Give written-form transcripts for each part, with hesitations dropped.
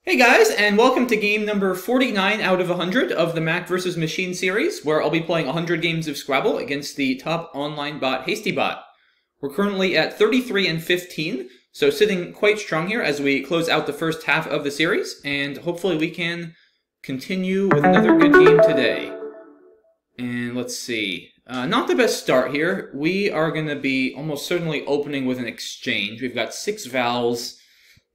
Hey guys, and welcome to game number 49 out of 100 of the Mack vs. Machine series, where I'll be playing 100 games of Scrabble against the top online bot, HastyBot. We're currently at 33 and 15, so sitting quite strong here as we close out the first half of the series, and hopefully we can continue with another good game today. And let's see. Not the best start here. We are going to be almost certainly opening with an exchange. We've got 6 vowels.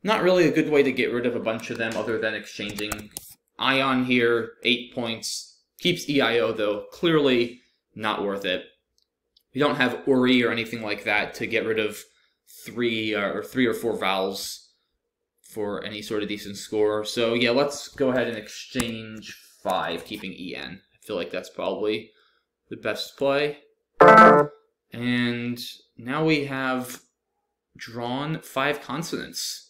Not really a good way to get rid of a bunch of them other than exchanging. Ion here, 8 points. Keeps EIO though, clearly not worth it. We don't have Uri or anything like that to get rid of three or 4 vowels for any sort of decent score. So yeah, let's go ahead and exchange 5, keeping EN. I feel like that's probably the best play. And now we have drawn 5 consonants.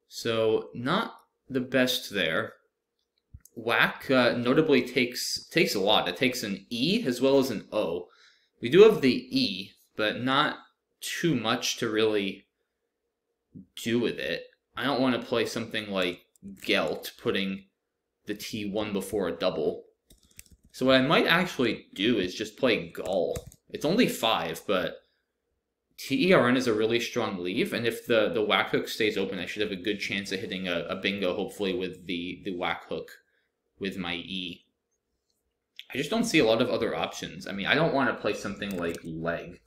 So not the best there. Whack notably takes a lot. It takes an E as well as an O. We do have the E, but not too much to really do with it. I don't want to play something like Gelt, putting the T1 before a double. So what I might actually do is just play Gull. It's only 5, but TERN is a really strong leave, and if the whack hook stays open, I should have a good chance of hitting a bingo, hopefully with the whack hook with my E. I just don't see a lot of other options. I mean, I don't want to play something like Leg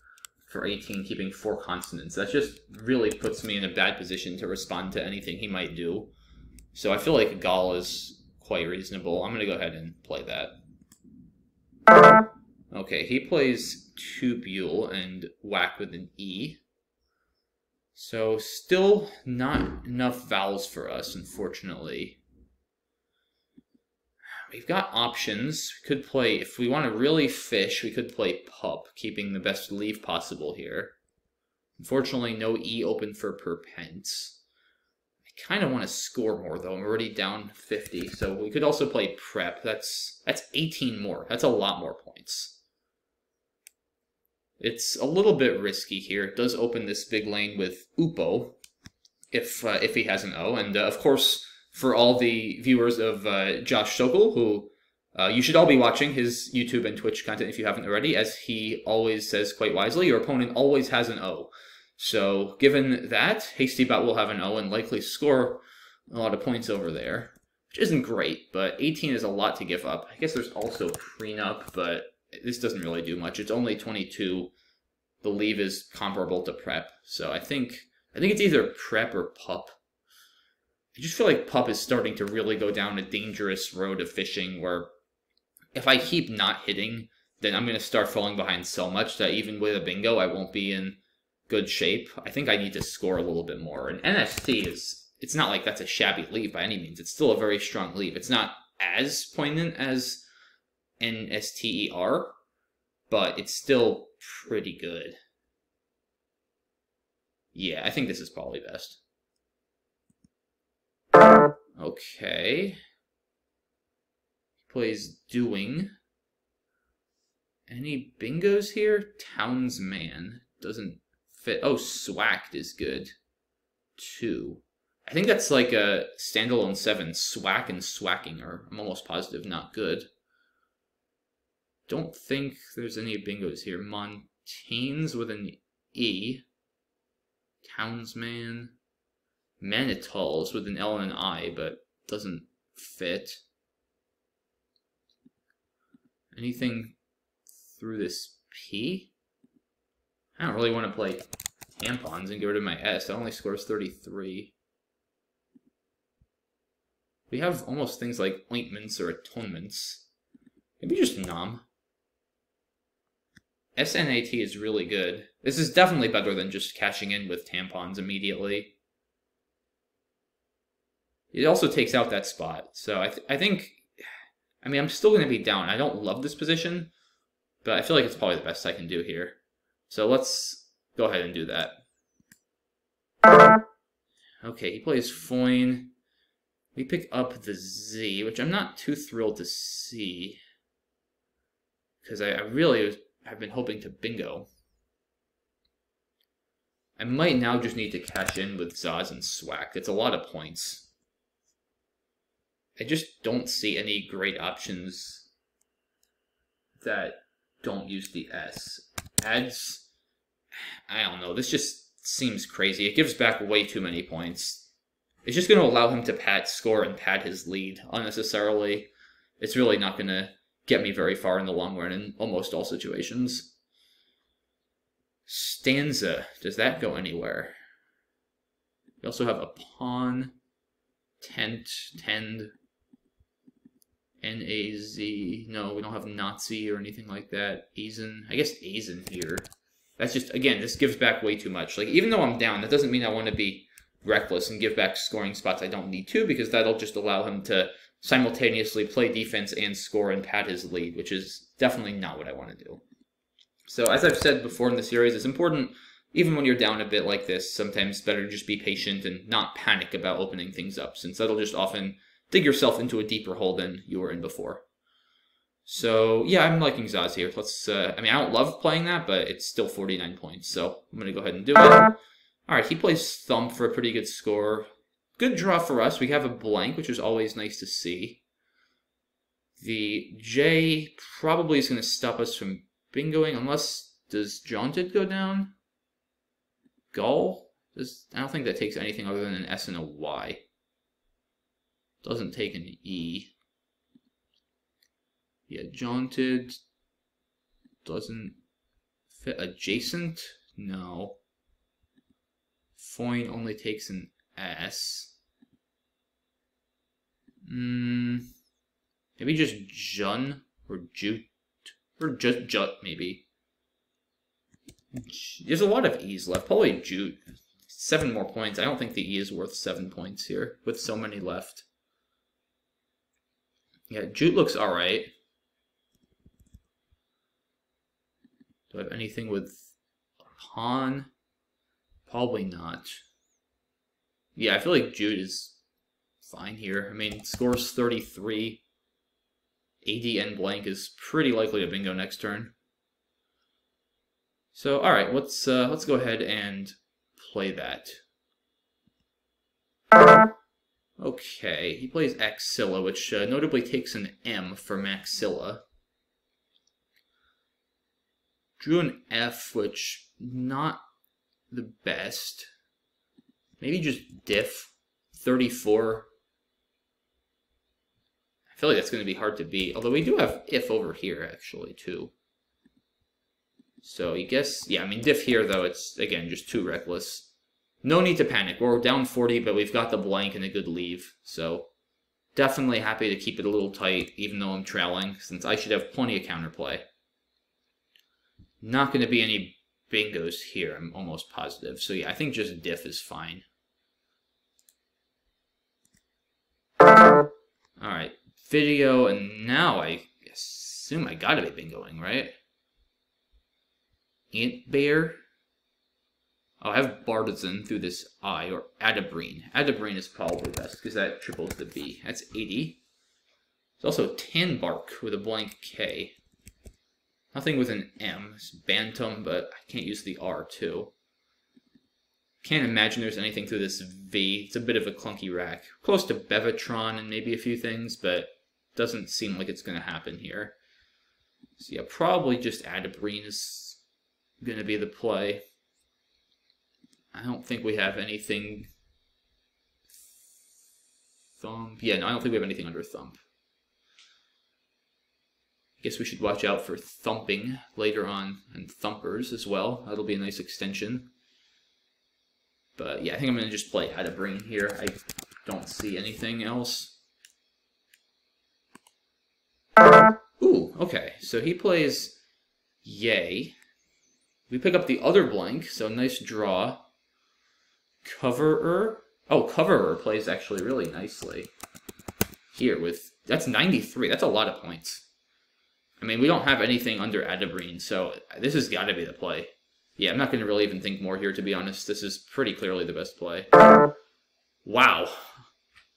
for 18, keeping 4 consonants. That just really puts me in a bad position to respond to anything he might do. So I feel like Gall is quite reasonable. I'm going to go ahead and play that. Okay, he plays tubule and whack with an E. So still not enough vowels for us, unfortunately. We've got options. We could play, if we want to really fish, we could play pup, keeping the best leave possible here. Unfortunately, no E open for perpence. I kind of want to score more, though. I'm already down 50, so we could also play prep. That's 18 more. That's a lot more points. It's a little bit risky here. It does open this big lane with Upo, if he has an O. And of course, for all the viewers of Josh Sokol, who you should all be watching his YouTube and Twitch content if you haven't already, as he always says quite wisely, your opponent always has an O. So given that, HastyBot will have an O and likely score a lot of points over there, which isn't great, but 18 is a lot to give up. I guess there's also prenup, but this doesn't really do much. It's only 22. The leave is comparable to prep. So I think it's either prep or pup. I just feel like pup is starting to really go down a dangerous road of fishing where if I keep not hitting, then I'm going to start falling behind so much that even with a bingo, I won't be in good shape. I think I need to score a little bit more. And NST it's not like that's a shabby leave by any means. It's still a very strong leave. It's not as poignant as NSTER, but it's still pretty good. Yeah, I think this is probably best. Okay. He plays doing. Any bingos here? Townsman doesn't fit. Oh, swacked is good. 2. I think that's like a standalone 7. Swack and swacking are, I'm almost positive, not good. Don't think there's any bingos here. Montaigne's with an E. Townsman. Manitals with an L and an I, but doesn't fit. Anything through this P? I don't really want to play tampons and get rid of my S. That only scores 33. We have almost things like ointments or atonements. Maybe just nom. SNAT is really good. This is definitely better than just cashing in with tampons immediately. It also takes out that spot. So I think, I mean, I'm still going to be down. I don't love this position, but I feel like it's probably the best I can do here. So let's go ahead and do that. Okay, he plays Foyne. We pick up the Z, which I'm not too thrilled to see, because I really have been hoping to bingo. I might now just need to cash in with Zaz and Swack. It's a lot of points. I just don't see any great options that don't use the S. Adds, I don't know, this just seems crazy. It gives back way too many points. It's just going to allow him to score and pad his lead unnecessarily. It's really not going to get me very far in the long run in almost all situations. Stanza, does that go anywhere? We also have a pawn, tent, tend, N-A-Z. No, we don't have Nazi or anything like that. Azen, I guess Azen here. That's just, again, this gives back way too much. Like, even though I'm down, that doesn't mean I want to be reckless and give back scoring spots I don't need to, because that'll just allow him to simultaneously play defense and score and pad his lead, which is definitely not what I want to do. So, as I've said before in the series, it's important, even when you're down a bit like this, sometimes better to just be patient and not panic about opening things up, since that'll just often dig yourself into a deeper hole than you were in before. So, yeah, I'm liking Zaz here. Let's, I mean, I don't love playing that, but it's still 49 points, so I'm going to go ahead and do it. Alright, he plays Thump for a pretty good score. Good draw for us. We have a blank, which is always nice to see. The J probably is going to stop us from bingoing, unless, does Jaunted go down? Gull? I don't think that takes anything other than an S and a Y. Doesn't take an E. Yeah, Jaunted doesn't fit. Adjacent? No. Foin only takes an S. Maybe just Jun or Jute. Or just Jut, maybe. There's a lot of E's left. Probably Jute. 7 more points. I don't think the E is worth 7 points here, with so many left. Yeah, Jute looks alright. Do I have anything with a pawn? Probably not. Yeah, I feel like Jute is fine here. I mean, scores 33. ADN blank is pretty likely to bingo next turn. So, alright, let's go ahead and play that. Okay, he plays Axilla, which notably takes an M for Maxilla. Drew an F, which not the best. Maybe just diff. 34. I feel like that's going to be hard to beat. Although we do have if over here, actually, too. So, I guess, yeah, I mean, diff here, though, it's, again, just too reckless. No need to panic. We're down 40, but we've got the blank and a good leave. So, definitely happy to keep it a little tight, even though I'm trailing, since I should have plenty of counterplay. Not going to be any bingos here, I'm almost positive. So, yeah, I think just diff is fine. Alright, video, and now I assume I gotta be bingoing, right? Ant Bear. Oh, I have Bartizan through this I, or Adabrine. Adabrine is probably best, because that triples the B. That's 80. There's also Tanbark with a blank K. Nothing with an M. It's Bantam, but I can't use the R, too. Can't imagine there's anything through this V. It's a bit of a clunky rack. Close to Bevatron and maybe a few things, but doesn't seem like it's going to happen here. So yeah, probably just Adabrine is going to be the play. I don't think we have anything... Thump. Yeah, no, I don't think we have anything under Thump. I guess we should watch out for Thumping later on, and Thumpers as well. That'll be a nice extension. But yeah, I think I'm going to just play Adabrine here. I don't see anything else. Ooh, okay. So he plays Yay. We pick up the other blank, so nice draw. Coverer. Oh, Coverer plays actually really nicely. Here with... That's 93. That's a lot of points. I mean, we don't have anything under Adabrine, so this has got to be the play. Yeah, I'm not going to really even think more here, to be honest. This is pretty clearly the best play. Wow.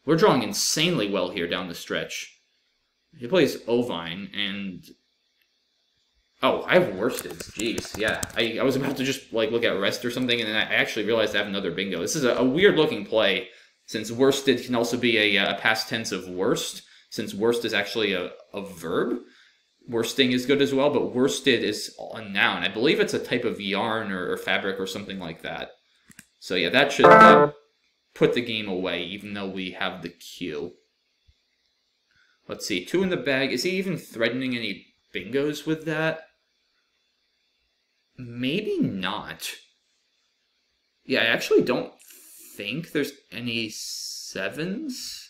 We're drawing insanely well here down the stretch. He plays Ovine, and... Oh, I have worsteds. Jeez, yeah. I was about to just, like, look at rest or something, and then I actually realized I have another bingo. This is a weird-looking play, since worsted can also be a past tense of worst, since worst is actually a verb. Worsting is good as well, but worsted is a noun. I believe it's a type of yarn or fabric or something like that. So yeah, that should put the game away, even though we have the Q. Let's see, 2 in the bag. Is he even threatening any bingos with that? Maybe not. Yeah, I actually don't think there's any 7s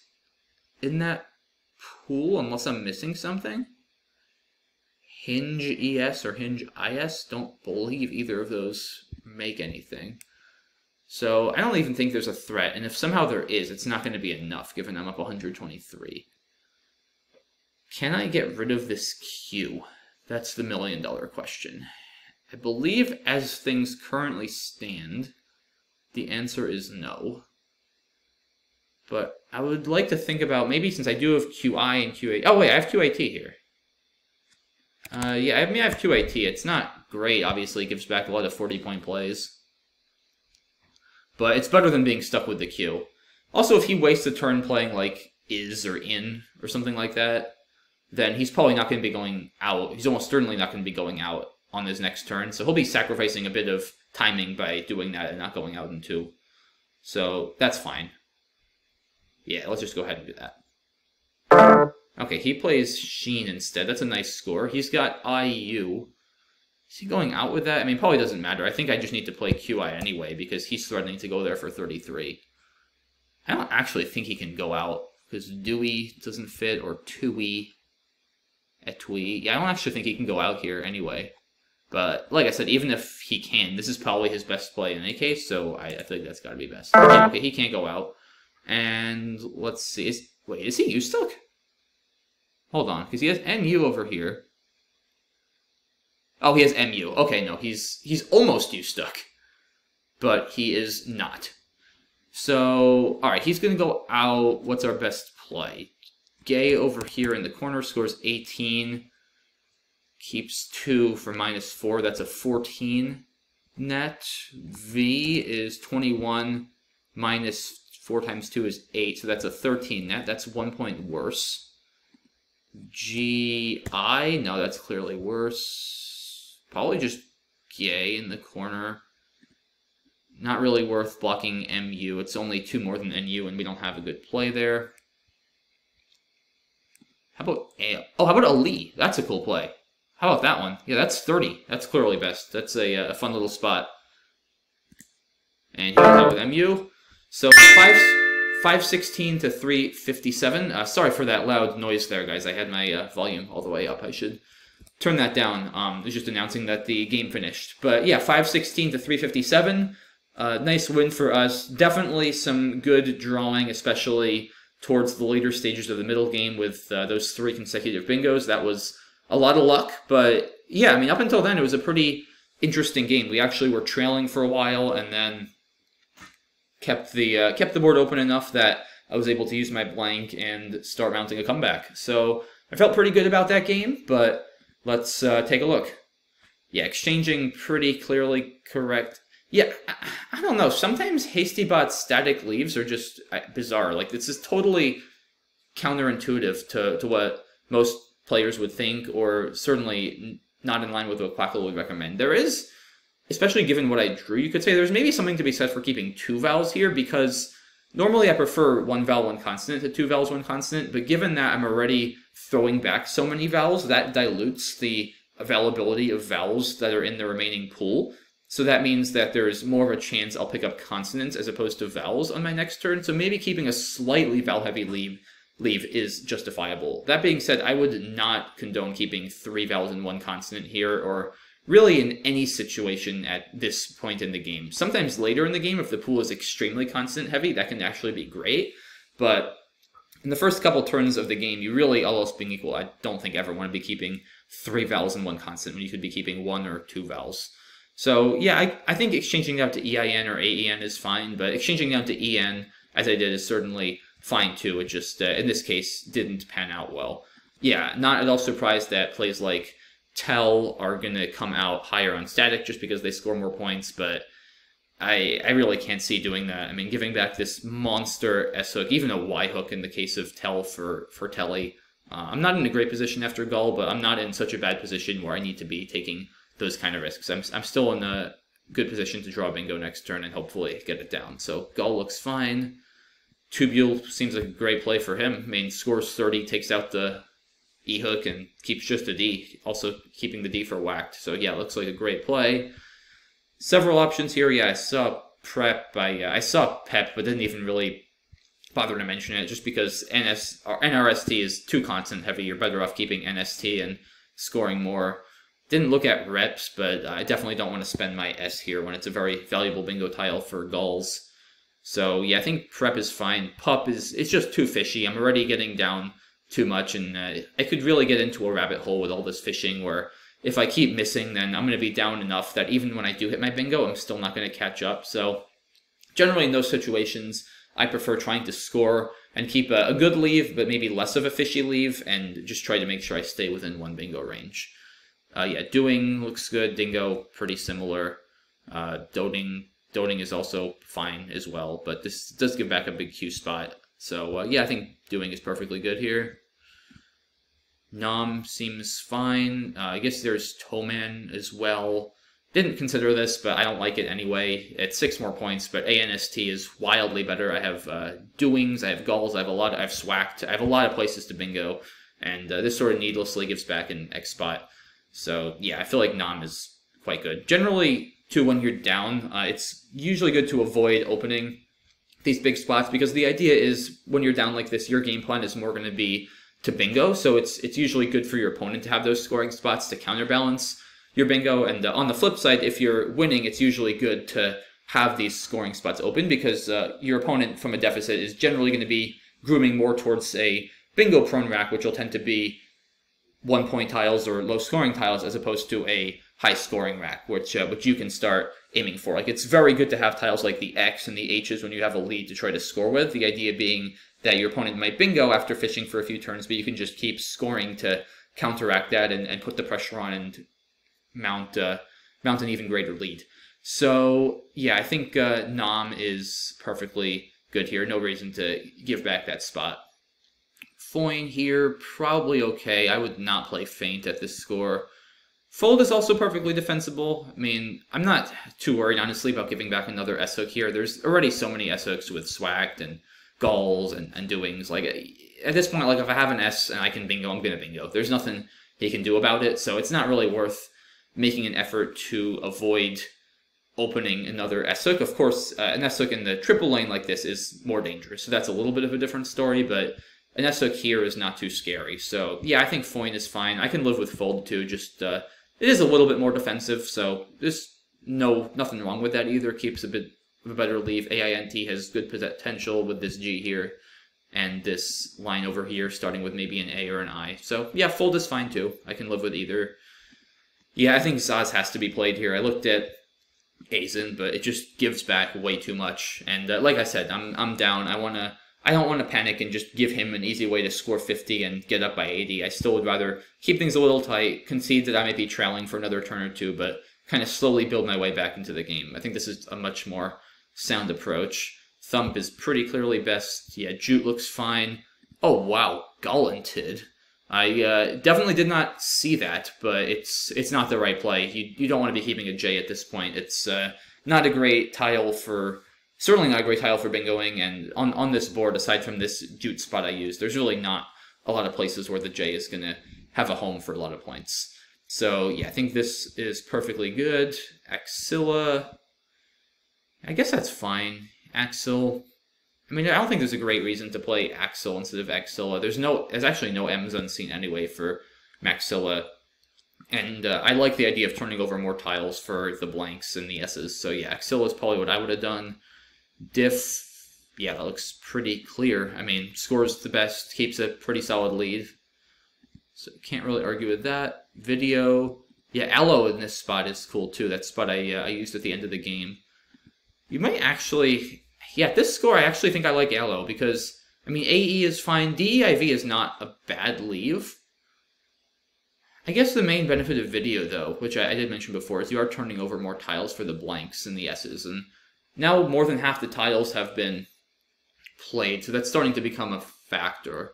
in that pool, unless I'm missing something. Hinge ES or Hinge IS, don't believe either of those make anything. So I don't even think there's a threat, and if somehow there is, it's not going to be enough, given I'm up 123. Can I get rid of this Q? That's the million-dollar question. I believe as things currently stand, the answer is no. But I would like to think about, maybe since I do have QI and QA... Oh wait, I have QAT here. Yeah, I have QAT. It's not great, obviously. It gives back a lot of 40-point plays. But it's better than being stuck with the Q. Also, if he wastes a turn playing, like, is or in or something like that, then he's probably not going to be going out. He's almost certainly not going to be going out on his next turn. So he'll be sacrificing a bit of timing by doing that and not going out in 2. So that's fine. Yeah, let's just go ahead and do that. Okay, he plays Sheen instead. That's a nice score. He's got IU. Is he going out with that? I mean, probably doesn't matter. I think I just need to play QI anyway, because he's threatening to go there for 33. I don't actually think he can go out, because Dewey doesn't fit, or Tui, Etui. Yeah, I don't actually think he can go out here anyway. But, like I said, even if he can, this is probably his best play in any case, so I think that's got to be best. Yeah, okay, he can't go out. And let's see. Wait, is he U-stuck? Hold on, because he has NU over here. Oh, he has MU. Okay, no, he's almost U-stuck. But he is not. So, alright, he's going to go out. What's our best play? Gay over here in the corner scores 18. Keeps 2 for -4. That's a 14 net. V is 21. -4 times 2 is 8. So that's a 13 net. That's 1 point worse. GI, no, that's clearly worse. Probably just Gay in the corner. Not really worth blocking MU. It's only 2 more than NU, and we don't have a good play there. How about A? Oh, how about Ali? That's a cool play. How about that one? Yeah, that's 30. That's clearly best. That's a fun little spot. And he goes out with MU. So 516 to 357. Sorry for that loud noise there, guys. I had my volume all the way up. I should turn that down. I was just announcing that the game finished. But yeah, 516 to 357. Nice win for us. Definitely some good drawing, especially towards the later stages of the middle game with those 3 consecutive bingos. That was a lot of luck. But yeah, I mean, up until then, it was a pretty interesting game. We actually were trailing for a while and then kept the board open enough that I was able to use my blank and start mounting a comeback. So I felt pretty good about that game, but let's take a look. Yeah, exchanging pretty clearly correct. Yeah, I don't know. Sometimes HastyBot's static leaves are just bizarre. Like, this is totally counterintuitive to what most players would think, or certainly not in line with what Quackle would recommend. There is, especially given what I drew, you could say there's maybe something to be said for keeping 2 vowels here, because normally I prefer 1 vowel, 1 consonant to 2 vowels, 1 consonant, but given that I'm already throwing back so many vowels, that dilutes the availability of vowels that are in the remaining pool. So that means that there's more of a chance I'll pick up consonants as opposed to vowels on my next turn, so maybe keeping a slightly vowel-heavy leave is justifiable. That being said, I would not condone keeping 3 vowels and 1 consonant here, or really in any situation at this point in the game. Sometimes later in the game, if the pool is extremely consonant-heavy, that can actually be great, but in the first couple turns of the game, you really, all else being equal, I don't think ever want to be keeping 3 vowels and 1 consonant when you could be keeping 1 or 2 vowels. So yeah, I think exchanging down to EIN or AEN is fine, but exchanging down to EN, as I did, is certainly fine too. It just, in this case, didn't pan out well. Yeah, not at all surprised that plays like Tell are going to come out higher on static just because they score more points, but I really can't see doing that. I mean, giving back this monster S hook, even a Y hook in the case of Tell for Telly. I'm not in a great position after Gull, but I'm not in such a bad position where I need to be taking those kind of risks. I'm still in a good position to draw bingo next turn and hopefully get it down. So Gull looks fine. Tubule seems like a great play for him. I mean, scores 30, takes out the E hook and keeps just a D, also keeping the D for whacked. So yeah, it looks like a great play. Several options here. Yeah, I saw Prep. I saw Pep, but didn't even really bother to mention it just because NRST is too content heavy. You're better off keeping NST and scoring more. Didn't look at reps, but I definitely don't want to spend my S here when it's a very valuable bingo tile for Gulls. So yeah, I think Prep is fine. Pup it's just too fishy. I'm already getting down too much, and I could really get into a rabbit hole with all this fishing where if I keep missing, then I'm going to be down enough that even when I do hit my bingo, I'm still not going to catch up. So generally in those situations, I prefer trying to score and keep a good leave, but maybe less of a fishy leave, and just try to make sure I stay within one bingo range. Yeah, Doing looks good. Dingo, pretty similar. Doting is also fine as well, but this does give back a big Q spot. So yeah, I think Doing is perfectly good here. Nom seems fine. I guess there's Toeman as well. Didn't consider this, but I don't like it anyway. It's 6 more points, but ANST is wildly better. I have Doings, I have Gulls, I have Swacked, I have a lot of places to bingo, and this sort of needlessly gives back an X spot. So yeah, I feel like Nom is quite good. Generally, too, when you're down, it's usually good to avoid opening these big spots, because the idea is when you're down like this, your game plan is more going to be to bingo, so it's usually good for your opponent to have those scoring spots to counterbalance your bingo. And on the flip side, if you're winning, it's usually good to have these scoring spots open, because your opponent from a deficit is generally going to be grooming more towards a bingo prone rack, which will tend to be 1-point tiles or low scoring tiles, as opposed to a high scoring rack, which you can start aiming for. Like, it's very good to have tiles like the X and the H's when you have a lead to try to score with. The idea being that your opponent might bingo after fishing for a few turns, but you can just keep scoring to counteract that and put the pressure on and mount an even greater lead. So yeah, I think Nom is perfectly good here. No reason to give back that spot. Foin here, probably okay. I would not play Feint at this score. Fold is also perfectly defensible. I mean, I'm not too worried, honestly, about giving back another S-hook here. There's already so many S-hooks with Swacked and Gulls and Doings. Like, at this point, like, if I have an S and I can bingo, I'm going to bingo. There's nothing he can do about it, so it's not really worth making an effort to avoid opening another S-hook. Of course, an S-hook in the triple lane like this is more dangerous, so that's a little bit of a different story, but an S-hook here is not too scary. So yeah, I think Foin is fine. I can live with Fold too, just it is a little bit more defensive, so there's nothing wrong with that either. Keeps a bit of a better leave. AINT has good potential with this G here, and this line over here starting with maybe an A or an I. So yeah, Fold is fine too. I can live with either. Yeah, I think Zaz has to be played here. I looked at Azen, but it just gives back way too much. And like I said, I'm down. I don't want to panic and just give him an easy way to score 50 and get up by 80. I still would rather keep things a little tight, concede that I might be trailing for another turn or two, but kind of slowly build my way back into the game. I think this is a much more sound approach. Thump is pretty clearly best. Yeah, Jute looks fine. Oh, wow, Gullented. I definitely did not see that, but it's not the right play. You don't want to be keeping a J at this point. It's not a great tile for... Certainly not a great tile for bingoing, and on this board, aside from this Jute spot I used, there's really not a lot of places where the J is going to have a home for a lot of points. So yeah, I think this is perfectly good. Axilla, I guess that's fine. Axel, I mean, I don't think there's a great reason to play Axel instead of Axilla. There's actually no M's unseen anyway for Maxilla. And I like the idea of turning over more tiles for the blanks and the S's. So yeah, Axilla is probably what I would have done. Diff, yeah, that looks pretty clear. I mean, scores the best, keeps a pretty solid lead. So can't really argue with that. Video, yeah, Aloe in this spot is cool too. That spot I used at the end of the game. You might actually, yeah, at this score I actually think I like Aloe because, I mean, AE is fine. DEIV is not a bad leave. I guess the main benefit of Video, though, which I did mention before, is you are turning over more tiles for the blanks and the S's, and Now more than half the tiles have been played, so that's starting to become a factor.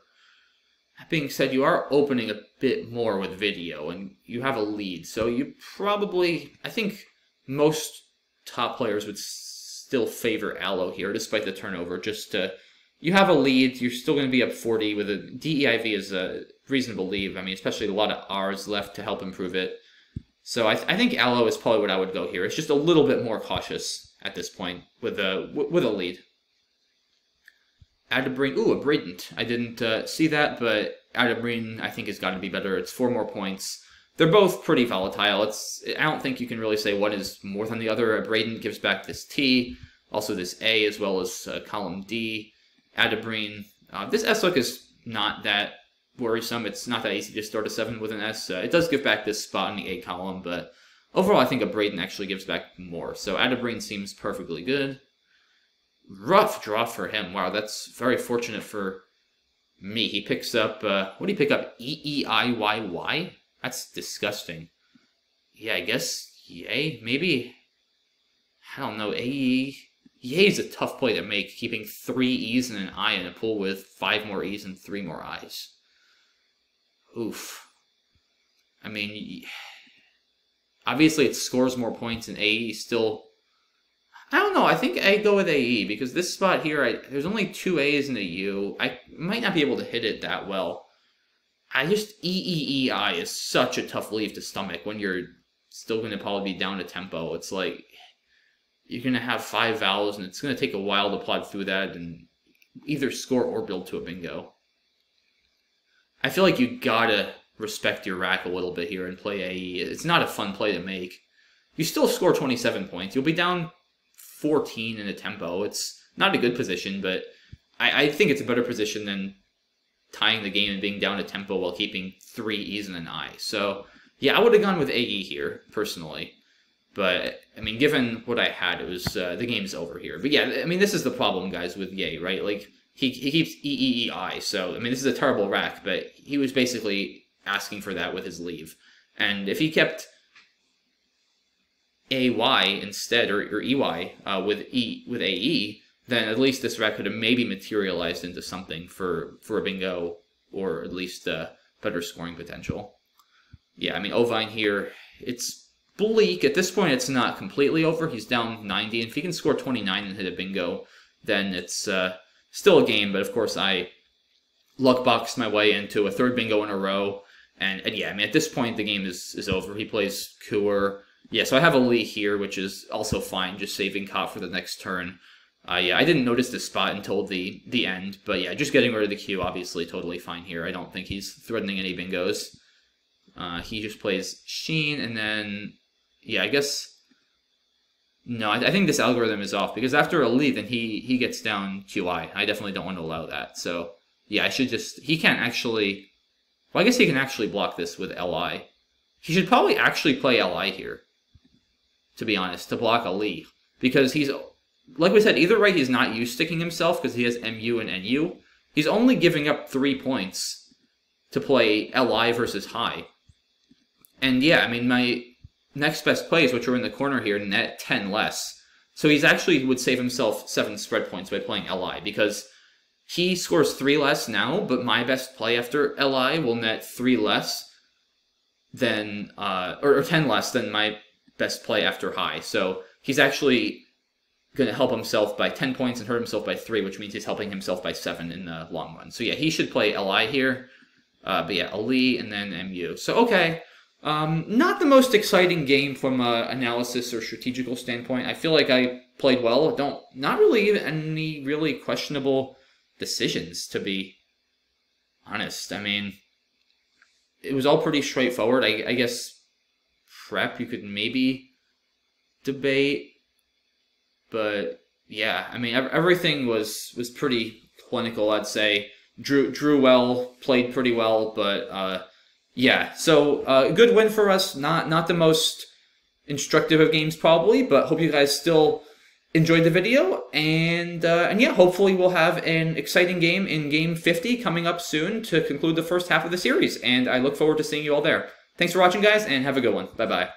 That being said, you are opening a bit more with video, and you have a lead, so you probably, I think most top players would still favor Allo here, despite the turnover. You have a lead, you're still going to be up 40 with a DEIV is a reasonable lead. I mean, especially a lot of R's left to help improve it. So I think Allo is probably what I would go here. It's just a little bit more cautious at this point with a lead. Adabrine, ooh, a Bradent. I didn't see that, but Adabrine I think has got to be better. It's 4 more points. They're both pretty volatile. I don't think you can really say one is more than the other. A Bradent gives back this T, also this A, as well as column D. Adabrine, this S look is not that worrisome. It's not that easy to start a 7 with an S. It does give back this spot in the A column, but overall I think a Bradent actually gives back more. So Adabrine seems perfectly good. Rough draw for him. Wow, that's very fortunate for me. He picks up, what did he pick up? EEIYY? That's disgusting. Yeah, I guess yay, maybe. I don't know, AE. Yay is a tough play to make, keeping 3 E's and an I in a pool with 5 more E's and 3 more I's. Oof. I mean, obviously it scores more points, and AE still... I don't know, I think I go with AE, because this spot here, there's only 2 A's and a U. I might not be able to hit it that well. EEEI is such a tough leave to stomach when you're still going to probably be down to tempo. It's like, you're going to have 5 vowels, and it's going to take a while to plod through that and either score or build to a bingo. I feel like you gotta respect your rack a little bit here and play AE. It's not a fun play to make. You still score 27 points. You'll be down 14 in a tempo. It's not a good position, but I think it's a better position than tying the game and being down a tempo while keeping 3 E's and an I. So, yeah, I would have gone with AE here, personally. But, I mean, given what I had, it was, the game's over here. But yeah, I mean, this is the problem, guys, with Yay, right? Like, he keeps EEEI, so, I mean, this is a terrible rack, but he was basically asking for that with his leave. And if he kept AY instead, or EY, with AE, then at least this rack could have maybe materialized into something for a bingo, or at least better scoring potential. Yeah, I mean, Ovine here, it's bleak. At this point, it's not completely over. He's down 90, and if he can score 29 and hit a bingo, then it's still a game, but of course I luck boxed my way into a 3rd bingo in a row, and yeah, I mean, at this point, the game is over. He plays Cooer. Yeah, so I have a Lee here, which is also fine, just saving Cop for the next turn. Yeah, I didn't notice this spot until the end, but yeah, just getting rid of the Q, obviously totally fine here. I don't think he's threatening any bingos. He just plays Sheen, and then, yeah, I guess... No, I think this algorithm is off, because after a lead, then he gets down QI. I definitely don't want to allow that, so... Yeah, I should just... He can't actually... Well, I guess he can actually block this with LI. He should probably actually play LI here, to be honest, to block a Lee. Because he's... Like we said, either way, he's not U-sticking himself, because he has MU and NU. He's only giving up 3 points to play LI versus high. And yeah, I mean, my next best plays, which are in the corner here, net 10 less. So he's actually would save himself 7 spread points by playing LI, because he scores 3 less now, but my best play after LI will net 3 less than, or 10 less than my best play after high. So he's actually going to help himself by 10 points and hurt himself by 3, which means he's helping himself by 7 in the long run. So yeah, he should play LI here. But yeah, Ali and then MU. So okay, not the most exciting game from an analysis or strategical standpoint. I feel like I played well. Not really even any really questionable decisions, to be honest. I mean, it was all pretty straightforward. I guess prep you could maybe debate. But yeah, I mean, everything was pretty clinical, I'd say. Drew well, played pretty well, but yeah. So good win for us. Not the most instructive of games probably, but hope you guys still enjoyed the video. And yeah, hopefully we'll have an exciting game in Game 50 coming up soon to conclude the first half of the series. And I look forward to seeing you all there. Thanks for watching, guys, and have a good one. Bye-bye.